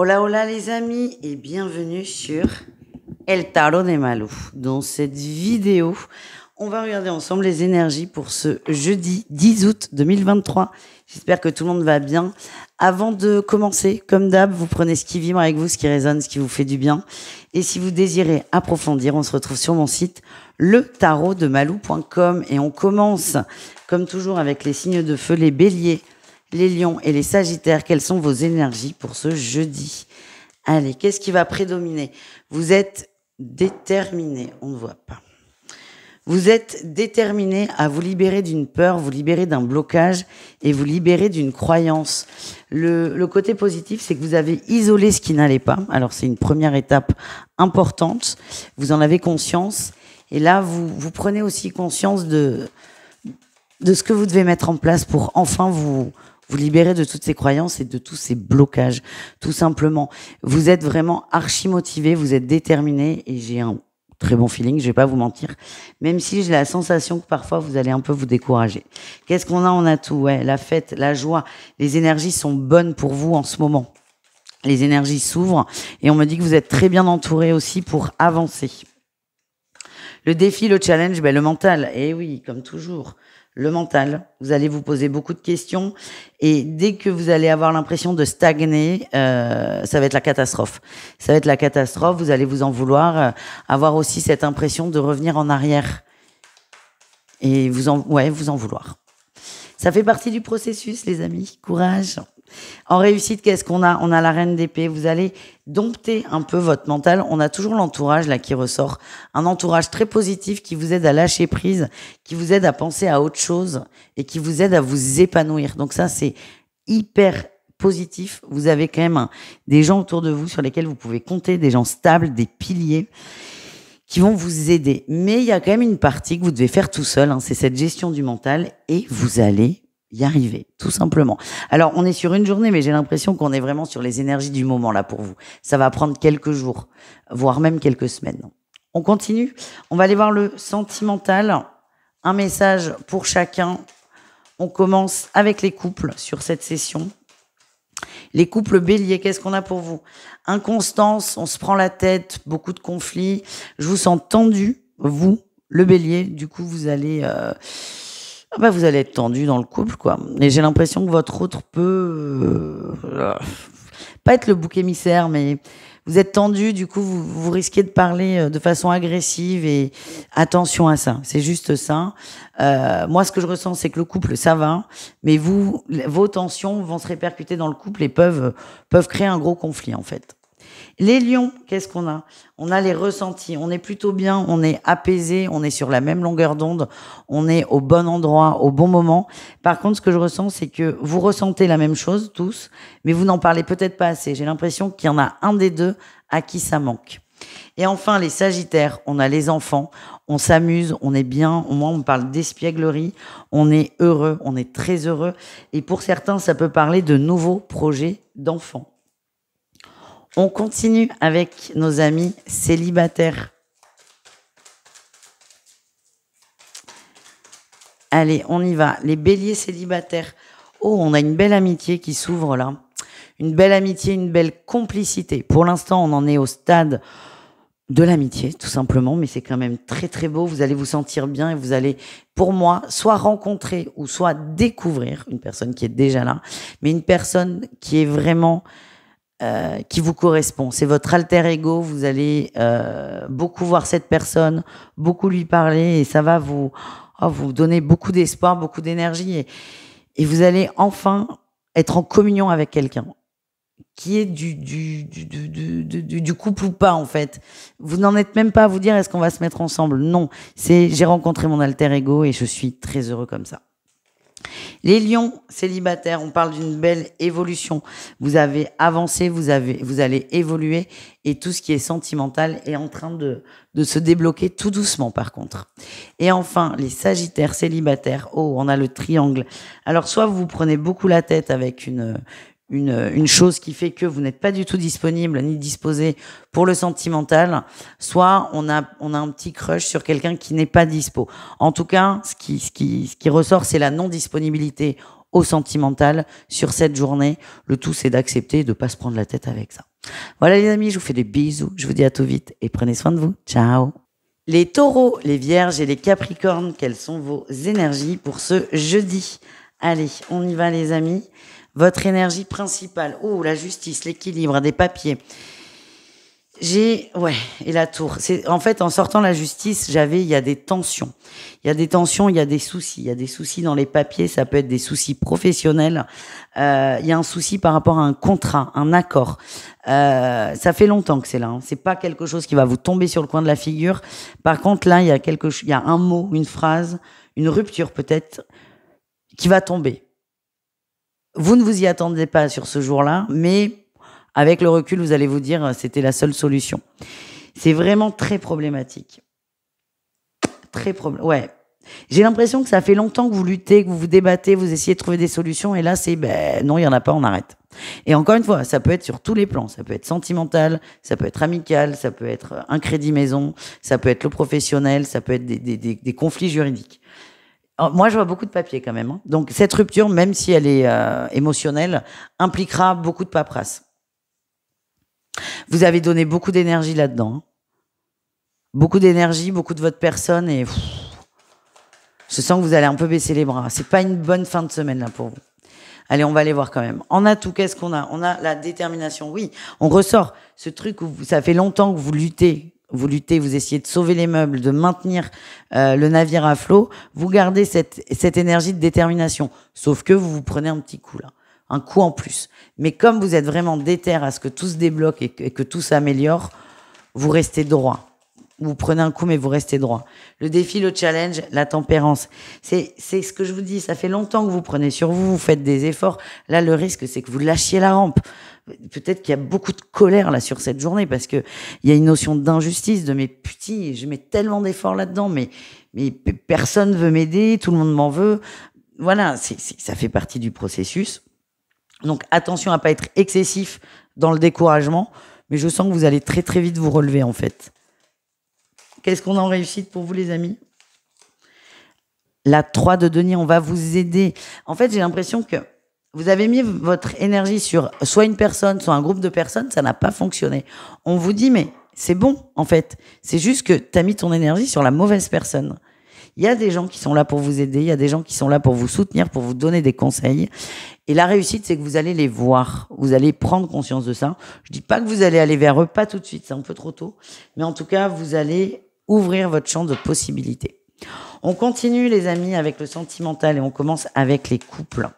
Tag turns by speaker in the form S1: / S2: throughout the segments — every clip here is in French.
S1: Hola, hola les amis et bienvenue sur El Tarot de Malou. Dans cette vidéo, on va regarder ensemble les énergies pour ce jeudi 10 août 2023. J'espère que tout le monde va bien. Avant de commencer, comme d'hab, vous prenez ce qui vibre avec vous, ce qui résonne, ce qui vous fait du bien. Et si vous désirez approfondir, on se retrouve sur mon site letarotdemalou.com et on commence, comme toujours, avec les signes de feu, les béliers, les lions et les sagittaires. Quelles sont vos énergies pour ce jeudi? Allez, qu'est-ce qui va prédominer? Vous êtes déterminé, on ne voit pas. Vous êtes déterminé à vous libérer d'une peur, vous libérer d'un blocage et vous libérer d'une croyance. Le côté positif, c'est que vous avez isolé ce qui n'allait pas. Alors, c'est une première étape importante. Vous en avez conscience. Et là, vous prenez aussi conscience de ce que vous devez mettre en place pour enfin vous libérer de toutes ces croyances et de tous ces blocages. Tout simplement. Vous êtes vraiment archi motivé, vous êtes déterminé et j'ai un très bon feeling, je vais pas vous mentir, même si j'ai la sensation que parfois vous allez un peu vous décourager. Qu'est-ce qu'on a? On a tout, ouais, la fête, la joie, les énergies sont bonnes pour vous en ce moment. Les énergies s'ouvrent et on me dit que vous êtes très bien entouré aussi pour avancer. Le défi, le challenge, le mental, et oui, comme toujours. Le mental, vous allez vous poser beaucoup de questions et dès que vous allez avoir l'impression de stagner, ça va être la catastrophe. Ça va être la catastrophe, vous allez vous en vouloir, avoir aussi cette impression de revenir en arrière et vous en vouloir. Ça fait partie du processus, les amis. Courage. En réussite, qu'est-ce qu'on a? On a la reine d'épée. Vous allez dompter un peu votre mental. On a toujours l'entourage là qui ressort. Un entourage très positif qui vous aide à lâcher prise, qui vous aide à penser à autre chose et qui vous aide à vous épanouir. Donc ça, c'est hyper positif. Vous avez quand même des gens autour de vous sur lesquels vous pouvez compter, des gens stables, des piliers qui vont vous aider. Mais il y a quand même une partie que vous devez faire tout seul. C'est cette gestion du mental et vous allez y arriver, tout simplement. Alors, on est sur une journée, mais j'ai l'impression qu'on est vraiment sur les énergies du moment, là, pour vous. Ça va prendre quelques jours, voire même quelques semaines. On continue. On va aller voir le sentimental. Un message pour chacun. On commence avec les couples sur cette session. Les couples béliers, qu'est-ce qu'on a pour vous? Inconstance, on se prend la tête, beaucoup de conflits. Je vous sens tendu, vous, le bélier. Du coup, vous allez... vous allez être tendu dans le couple, quoi. Et j'ai l'impression que votre autre peut pas être le bouc émissaire, mais vous êtes tendu, du coup, vous risquez de parler de façon agressive et attention à ça. C'est juste ça. Moi, ce que je ressens, c'est que le couple, ça va, mais vos tensions vont se répercuter dans le couple et peuvent créer un gros conflit, en fait. Les lions, qu'est-ce qu'on a? On a les ressentis, on est plutôt bien, on est apaisé, on est sur la même longueur d'onde, on est au bon endroit, au bon moment. Par contre, ce que je ressens, c'est que vous ressentez la même chose, tous, mais vous n'en parlez peut-être pas assez. J'ai l'impression qu'il y en a un des deux à qui ça manque. Et enfin, les sagittaires, on a les enfants, on s'amuse, on est bien, au moins on parle d'espièglerie, on est heureux, on est très heureux. Et pour certains, ça peut parler de nouveaux projets d'enfants. On continue avec nos amis célibataires. Allez, on y va. Les béliers célibataires. Oh, on a une belle amitié qui s'ouvre là. Une belle amitié, une belle complicité. Pour l'instant, on en est au stade de l'amitié, tout simplement, mais c'est quand même très très beau. Vous allez vous sentir bien et vous allez, pour moi, soit rencontrer ou soit découvrir une personne qui est déjà là, mais une personne qui est vraiment... qui vous correspond. C'est votre alter ego. Vous allez beaucoup voir cette personne, beaucoup lui parler et ça va vous donner beaucoup d'espoir, beaucoup d'énergie et vous allez enfin être en communion avec quelqu'un qui est du couple ou pas, en fait. Vous n'en êtes même pas à vous dire est-ce qu'on va se mettre ensemble. Non, j'ai rencontré mon alter ego et je suis très heureux comme ça. Les lions célibataires, on parle d'une belle évolution. Vous avez avancé, vous allez évoluer et tout ce qui est sentimental est en train de se débloquer tout doucement par contre. Et enfin, les sagittaires célibataires, on a le triangle. Alors soit vous prenez beaucoup la tête avec une chose qui fait que vous n'êtes pas du tout disponible ni disposé pour le sentimental, soit on a un petit crush sur quelqu'un qui n'est pas dispo. En tout cas, ce qui ressort, c'est la non-disponibilité au sentimental sur cette journée. Le tout, c'est d'accepter et de pas se prendre la tête avec ça. Voilà les amis, je vous fais des bisous. Je vous dis à tout vite et prenez soin de vous. Ciao. Les taureaux, les vierges et les capricornes, quelles sont vos énergies pour ce jeudi? Allez, on y va les amis. Votre énergie principale. Oh, la justice, l'équilibre, des papiers. Ouais, et la tour. En fait, en sortant la justice, il y a des tensions. Il y a des tensions, il y a des soucis. Il y a des soucis dans les papiers, ça peut être des soucis professionnels. Il y a un souci par rapport à un contrat, un accord. Ça fait longtemps que c'est là. Hein. C'est pas quelque chose qui va vous tomber sur le coin de la figure. Par contre, là, il y a un mot, une phrase, une rupture peut-être, qui va tomber. Vous ne vous y attendez pas sur ce jour-là, mais avec le recul, vous allez vous dire c'était la seule solution. C'est vraiment très problématique. Ouais. J'ai l'impression que ça fait longtemps que vous luttez, que vous vous débattez, vous essayez de trouver des solutions, et là, non, il y en a pas, on arrête. Et encore une fois, ça peut être sur tous les plans. Ça peut être sentimental, ça peut être amical, ça peut être un crédit maison, ça peut être le professionnel, ça peut être des conflits juridiques. Alors, moi, je vois beaucoup de papiers quand même. Hein. Donc, cette rupture, même si elle est émotionnelle, impliquera beaucoup de paperasse. Vous avez donné beaucoup d'énergie là-dedans. Hein. Beaucoup d'énergie, beaucoup de votre personne et je sens que vous allez un peu baisser les bras. C'est pas une bonne fin de semaine là pour vous. Allez, on va aller voir quand même. En atout, qu'est-ce qu'on a? On a la détermination. Oui, on ressort ce truc où ça fait longtemps que vous luttez. Vous essayez de sauver les meubles, de maintenir le navire à flot. Vous gardez cette énergie de détermination. Sauf que vous vous prenez un petit coup là. Un coup en plus. Mais comme vous êtes vraiment déter à ce que tout se débloque et que tout s'améliore, vous restez droit. Vous prenez un coup, mais vous restez droit. Le défi, le challenge, la tempérance. C'est ce que je vous dis. Ça fait longtemps que vous prenez sur vous, vous faites des efforts. Là, le risque, c'est que vous lâchiez la rampe. Peut-être qu'il y a beaucoup de colère là sur cette journée parce que il y a une notion d'injustice, de mes petits, je mets tellement d'efforts là-dedans, mais personne veut m'aider, tout le monde m'en veut. Voilà, ça fait partie du processus. Donc attention à pas être excessif dans le découragement, mais je sens que vous allez très très vite vous relever en fait. Qu'est-ce qu'on a en réussite pour vous les amis? La 3 de denier, on va vous aider. En fait, j'ai l'impression que vous avez mis votre énergie sur soit une personne, soit un groupe de personnes, ça n'a pas fonctionné. On vous dit, mais c'est bon en fait. C'est juste que tu as mis ton énergie sur la mauvaise personne. Il y a des gens qui sont là pour vous aider, il y a des gens qui sont là pour vous soutenir, pour vous donner des conseils. Et la réussite, c'est que vous allez les voir. Vous allez prendre conscience de ça. Je dis pas que vous allez aller vers eux, pas tout de suite, c'est un peu trop tôt. Mais en tout cas, vous allez ouvrir votre champ de possibilités. On continue, les amis, avec le sentimental et on commence avec les couples.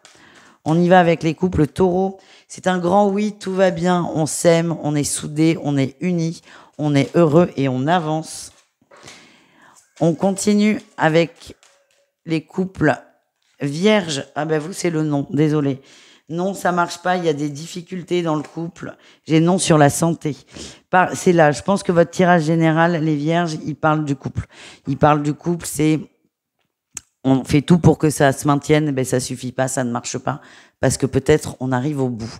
S1: On y va avec les couples taureaux. C'est un grand oui, tout va bien, on s'aime, on est soudés, on est unis, on est heureux et on avance. On continue avec les couples vierges. Ah ben vous, c'est le non, désolé. Non, ça marche pas, il y a des difficultés dans le couple. J'ai non sur la santé. C'est là, je pense que votre tirage général, les vierges, il parle du couple. Il parle du couple, c'est on fait tout pour que ça se maintienne, ben ça suffit pas, ça ne marche pas, parce que peut-être on arrive au bout.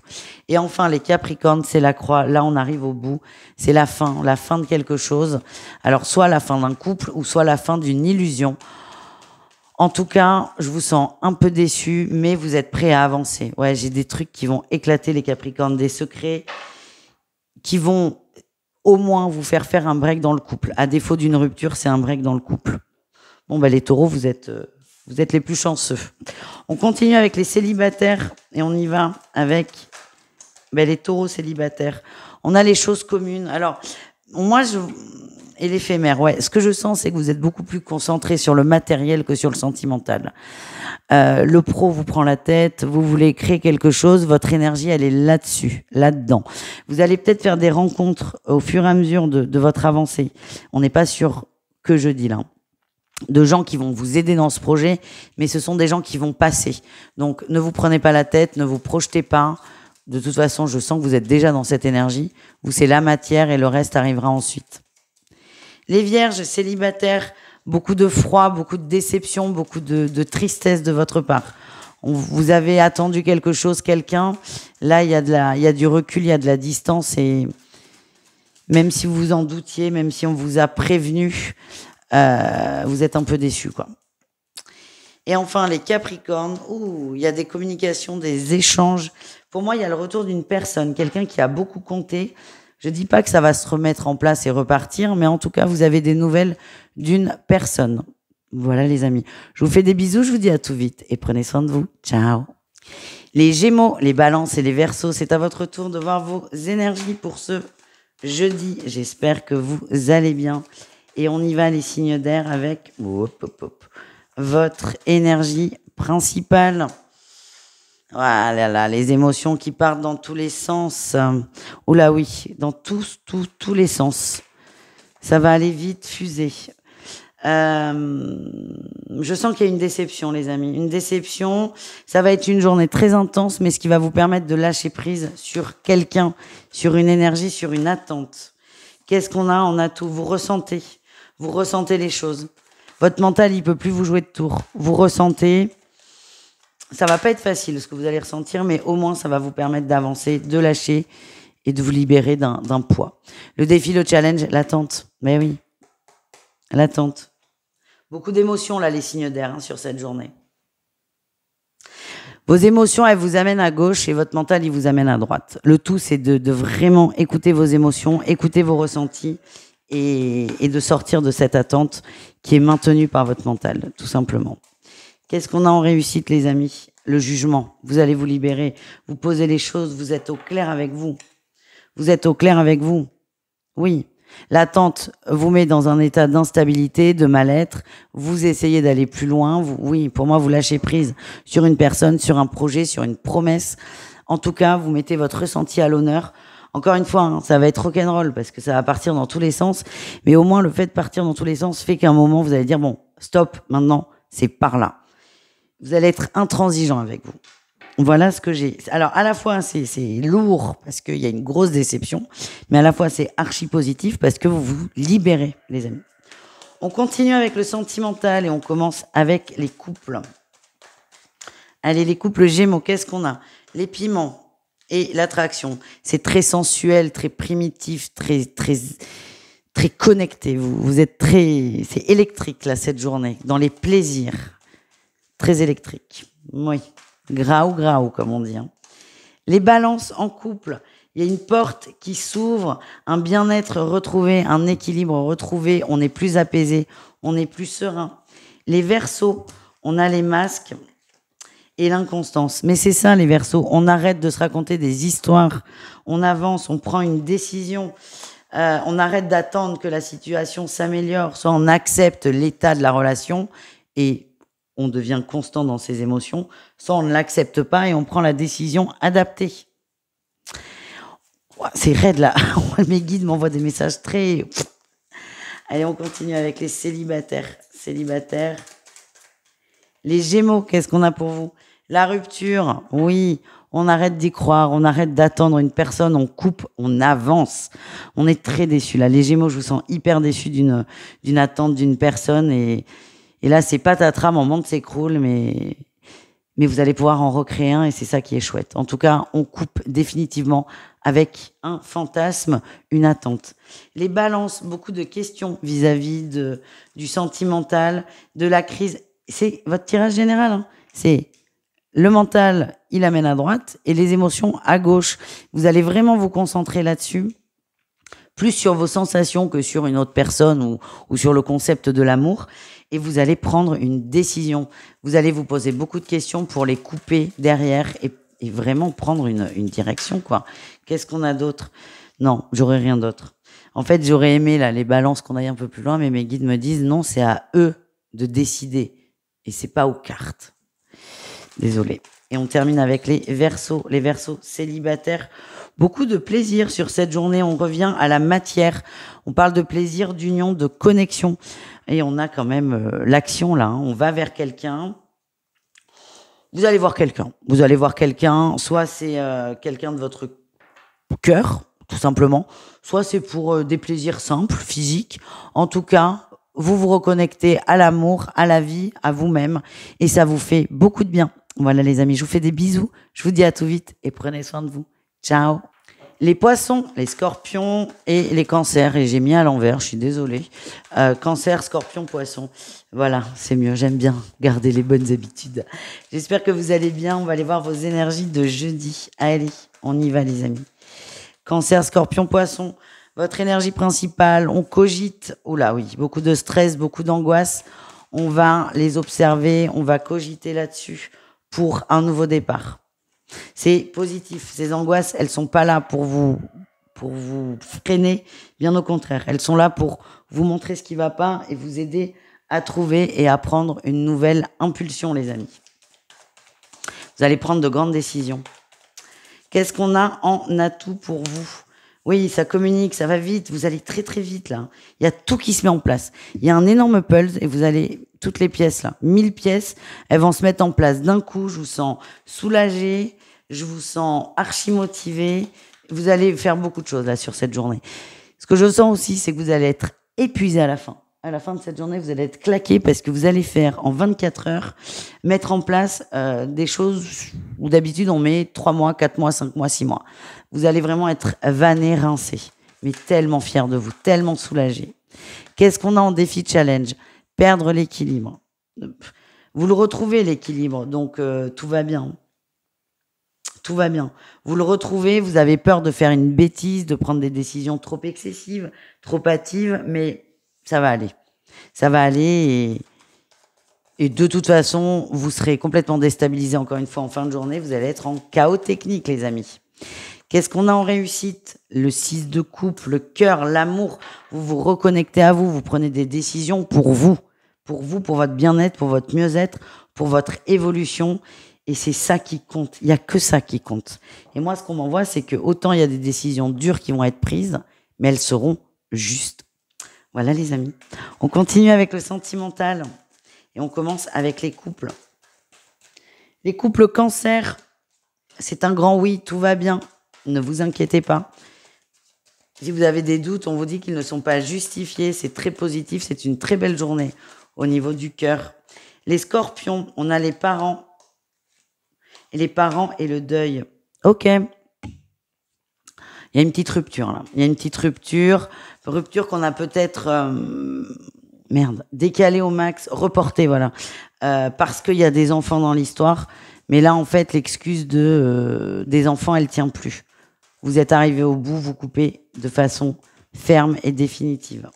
S1: Et enfin, les Capricornes, c'est la croix, là on arrive au bout, c'est la fin de quelque chose. Alors soit la fin d'un couple, ou soit la fin d'une illusion. En tout cas, je vous sens un peu déçu, mais vous êtes prêts à avancer. Ouais, j'ai des trucs qui vont éclater les Capricornes, des secrets qui vont au moins vous faire un break dans le couple. À défaut d'une rupture, c'est un break dans le couple. Bon, ben les taureaux, vous êtes les plus chanceux. On continue avec les célibataires et on y va avec les taureaux célibataires. On a les choses communes. Alors, moi, et l'éphémère, ouais. Ce que je sens, c'est que vous êtes beaucoup plus concentré sur le matériel que sur le sentimental. Le pro vous prend la tête, vous voulez créer quelque chose, votre énergie, elle est là-dessus, là-dedans. Vous allez peut-être faire des rencontres au fur et à mesure de votre avancée. On n'est pas sur que jeudi, là. De gens qui vont vous aider dans ce projet, mais ce sont des gens qui vont passer. Donc, ne vous prenez pas la tête, ne vous projetez pas. De toute façon, je sens que vous êtes déjà dans cette énergie. Vous, c'est la matière et le reste arrivera ensuite. Les vierges célibataires, beaucoup de froid, beaucoup de déception, beaucoup de tristesse de votre part. Vous avez attendu quelque chose, quelqu'un. Là, il y a du recul, il y a de la distance et même si vous vous en doutiez, même si on vous a prévenu, vous êtes un peu déçus, quoi. Et enfin, les Capricornes, il y a des communications, des échanges. Pour moi, il y a le retour d'une personne, quelqu'un qui a beaucoup compté. Je dis pas que ça va se remettre en place et repartir, mais en tout cas, vous avez des nouvelles d'une personne. Voilà les amis. Je vous fais des bisous, je vous dis à tout vite et prenez soin de vous. Ciao. Les Gémeaux, les Balances et les Verseaux, c'est à votre tour de voir vos énergies pour ce jeudi. J'espère que vous allez bien. Et on y va les signes d'air avec votre énergie principale. Voilà, les émotions qui partent dans tous les sens. Oula oui, dans tous les sens. Ça va aller vite, fuser. Je sens qu'il y a une déception, les amis. Une déception, ça va être une journée très intense, mais ce qui va vous permettre de lâcher prise sur quelqu'un, sur une énergie, sur une attente. Qu'est-ce qu'on a? On a tout. Vous ressentez les choses. Votre mental, il peut plus vous jouer de tour. Vous ressentez. Ça va pas être facile, ce que vous allez ressentir, mais au moins, ça va vous permettre d'avancer, de lâcher et de vous libérer d'un poids. Le défi, le challenge, l'attente. Mais oui, l'attente. Beaucoup d'émotions, là, les signes d'air, hein, sur cette journée. Vos émotions, elles vous amènent à gauche et votre mental, il vous amène à droite. Le tout, c'est de vraiment écouter vos émotions, écouter vos ressentis et de sortir de cette attente qui est maintenue par votre mental, tout simplement. Qu'est-ce qu'on a en réussite, les amis? Le jugement. Vous allez vous libérer. Vous posez les choses. Vous êtes au clair avec vous. Vous êtes au clair avec vous. Oui. L'attente vous met dans un état d'instabilité, de mal-être. Vous essayez d'aller plus loin. Oui, pour moi, vous lâchez prise sur une personne, sur un projet, sur une promesse. En tout cas, vous mettez votre ressenti à l'honneur. Encore une fois, hein, ça va être rock'n'roll parce que ça va partir dans tous les sens. Mais au moins, le fait de partir dans tous les sens fait qu'à un moment, vous allez dire, bon, stop, maintenant, c'est par là. Vous allez être intransigeant avec vous. Voilà ce que j'ai. Alors, à la fois, c'est lourd parce qu'il y a une grosse déception, mais à la fois, c'est archi positif parce que vous vous libérez, les amis. On continue avec le sentimental et on commence avec les couples. Allez, les couples Gémeaux, qu'est-ce qu'on a? Les piments et l'attraction. C'est très sensuel, très primitif, très connecté. Vous êtes très... C'est électrique, là, cette journée, dans les plaisirs. Très électrique. Oui. Graou, comme on dit. Hein. Les balances en couple. Il y a une porte qui s'ouvre, un bien-être retrouvé, un équilibre retrouvé. On est plus apaisé, on est plus serein. Les Verseaux, on a les masques et l'inconstance. Mais c'est ça, les Verseaux. On arrête de se raconter des histoires. On avance, on prend une décision. On arrête d'attendre que la situation s'améliore. Soit on accepte l'état de la relation et on devient constant dans ses émotions, soit on ne l'accepte pas et on prend la décision adaptée. C'est raide là, mes guides m'envoient des messages très... Allez, on continue avec les célibataires. Les Gémeaux, qu'est-ce qu'on a pour vous? La rupture, oui, on arrête d'y croire, on arrête d'attendre une personne, on coupe, on avance. On est très déçus là. Les Gémeaux, je vous sens hyper déçus d'une attente d'une personne et là, c'est patatras, mon monde s'écroule, mais vous allez pouvoir en recréer un et c'est ça qui est chouette. En tout cas, on coupe définitivement avec un fantasme, une attente. Les balances, beaucoup de questions vis-à-vis du sentimental, de la crise. C'est votre tirage général, hein. C'est le mental, il amène à droite et les émotions à gauche. Vous allez vraiment vous concentrer là-dessus, plus sur vos sensations que sur une autre personne ou sur le concept de l'amour. Et vous allez prendre une décision. Vous allez vous poser beaucoup de questions pour les couper derrière et vraiment prendre une direction, quoi. Qu'est-ce qu'on a d'autre? Non, j'aurais rien d'autre. En fait, j'aurais aimé là les balances qu'on aille un peu plus loin, mais mes guides me disent non, c'est à eux de décider et c'est pas aux cartes. Désolée. Et on termine avec les Verseaux. Les Verseaux célibataires. Beaucoup de plaisir sur cette journée. On revient à la matière. On parle de plaisir, d'union, de connexion. Et on a quand même l'action là. Hein. On va vers quelqu'un. Vous allez voir quelqu'un. Soit c'est quelqu'un de votre cœur, tout simplement. Soit c'est pour des plaisirs simples, physiques. En tout cas, vous vous reconnectez à l'amour, à la vie, à vous-même. Et ça vous fait beaucoup de bien. Voilà les amis, je vous fais des bisous. Je vous dis à tout vite et prenez soin de vous. Ciao. Les poissons, les scorpions et les cancers. Et j'ai mis à l'envers, je suis désolée. Cancer, scorpion, poisson. Voilà, c'est mieux. J'aime bien garder les bonnes habitudes. J'espère que vous allez bien. On va aller voir vos énergies de jeudi. Allez, on y va les amis. Cancer, Scorpion, Poisson, votre énergie principale, on cogite. Oula, oui, beaucoup de stress, beaucoup d'angoisse. On va les observer, on va cogiter là-dessus pour un nouveau départ. C'est positif. Ces angoisses, elles sont pas là pour vous freiner. Bien au contraire, elles sont là pour vous montrer ce qui va pas et vous aider à trouver et à prendre une nouvelle impulsion, les amis. Vous allez prendre de grandes décisions. Qu'est-ce qu'on a en atout pour vous? Oui, ça communique, ça va vite, vous allez très très vite là. Il y a tout qui se met en place. Il y a un énorme puzzle et vous allez, toutes les pièces là, 1000 pièces, elles vont se mettre en place d'un coup. Je vous sens soulagé, je vous sens archi motivé. Vous allez faire beaucoup de choses là sur cette journée. Ce que je sens aussi, c'est que vous allez être épuisé à la fin. À la fin de cette journée, vous allez être claqué parce que vous allez faire en 24 heures, mettre en place des choses où d'habitude on met 3 mois, 4 mois, 5 mois, 6 mois. Vous allez vraiment être vanné, rincé, mais tellement fier de vous, tellement soulagé. Qu'est-ce qu'on a en défi challenge? Perdre l'équilibre. Vous le retrouvez l'équilibre, donc tout va bien. Tout va bien. Vous le retrouvez, vous avez peur de faire une bêtise, de prendre des décisions trop excessives, trop hâtives, mais ça va aller. Ça va aller et de toute façon, vous serez complètement déstabilisé encore une fois en fin de journée. Vous allez être en chaos technique, les amis. Qu'est-ce qu'on a en réussite? Le 6 de coupe, le cœur, l'amour. Vous vous reconnectez à vous, vous prenez des décisions pour vous. Pour vous, pour votre bien-être, pour votre mieux-être, pour votre évolution. Et c'est ça qui compte. Il n'y a que ça qui compte. Et moi, ce qu'on m'envoie, c'est que autant il y a des décisions dures qui vont être prises, mais elles seront justes. Voilà, les amis. On continue avec le sentimental. Et on commence avec les couples. Les couples Cancer, c'est un grand oui, tout va bien. Ne vous inquiétez pas. Si vous avez des doutes, on vous dit qu'ils ne sont pas justifiés. C'est très positif. C'est une très belle journée au niveau du cœur. Les Scorpions, on a les parents. Et les parents et le deuil. Ok. Il y a une petite rupture là. Il y a une petite rupture qu'on a peut-être décalée au max, reportée, voilà. Parce qu'il y a des enfants dans l'histoire. Mais là, en fait, l'excuse des enfants, elle tient plus. Vous êtes arrivé au bout, vous coupez de façon ferme et définitive.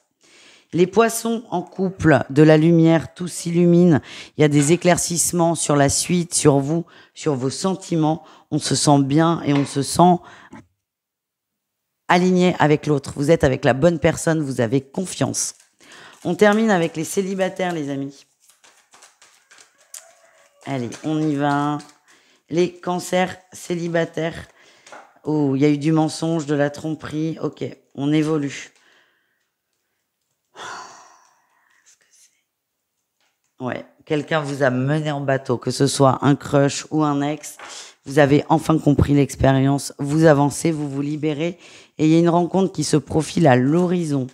S1: Les poissons en couple, de la lumière, tout s'illumine. Il y a des éclaircissements sur la suite, sur vous, sur vos sentiments. On se sent bien et on se sent aligné avec l'autre. Vous êtes avec la bonne personne, vous avez confiance. On termine avec les célibataires, les amis. Allez, on y va. Les cancers célibataires. Oh, il y a eu du mensonge, de la tromperie. Ok, on évolue. Ouais, quelqu'un vous a mené en bateau, que ce soit un crush ou un ex. Vous avez enfin compris l'expérience. Vous avancez, vous vous libérez. Et il y a une rencontre qui se profile à l'horizon.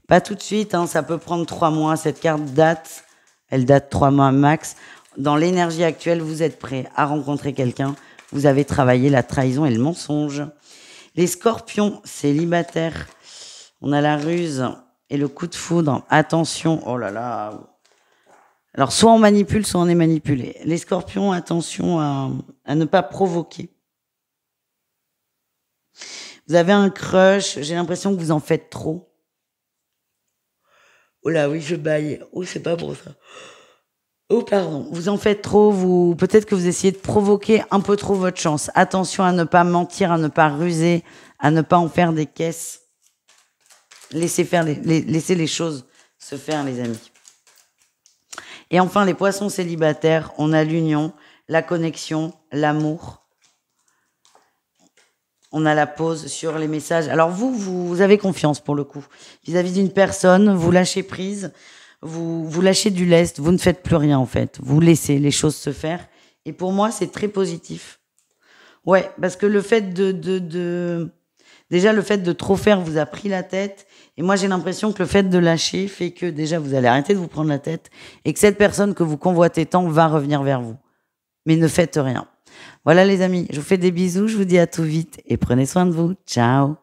S1: Pas tout de suite, hein, ça peut prendre 3 mois. Cette carte date, elle date 3 mois max. Dans l'énergie actuelle, vous êtes prêt à rencontrer quelqu'un. Vous avez travaillé la trahison et le mensonge. Les Scorpions célibataires, on a la ruse et le coup de foudre. Attention, oh là là. Alors, soit on manipule, soit on est manipulé. Les Scorpions, attention à ne pas provoquer. Vous avez un crush, j'ai l'impression que vous en faites trop. Oh là, oui, je baille. Oh, c'est pas pour ça. Oh, pardon. Vous en faites trop, peut-être que vous essayez de provoquer un peu trop votre chance. Attention à ne pas mentir, à ne pas ruser, à ne pas en faire des caisses. Laissez les choses se faire, les amis. Et enfin, les poissons célibataires, on a l'union, la connexion, l'amour. On a la pause sur les messages. Alors vous avez confiance pour le coup. Vis-à-vis d'une personne, vous lâchez prise, vous lâchez du lest, vous ne faites plus rien en fait. Vous laissez les choses se faire. Et pour moi, c'est très positif. Ouais, parce que le fait déjà le fait de trop faire vous a pris la tête. Et moi, j'ai l'impression que le fait de lâcher fait que déjà vous allez arrêter de vous prendre la tête et que cette personne que vous convoitez tant va revenir vers vous. Mais ne faites rien. Voilà les amis, je vous fais des bisous, je vous dis à tout vite et prenez soin de vous. Ciao.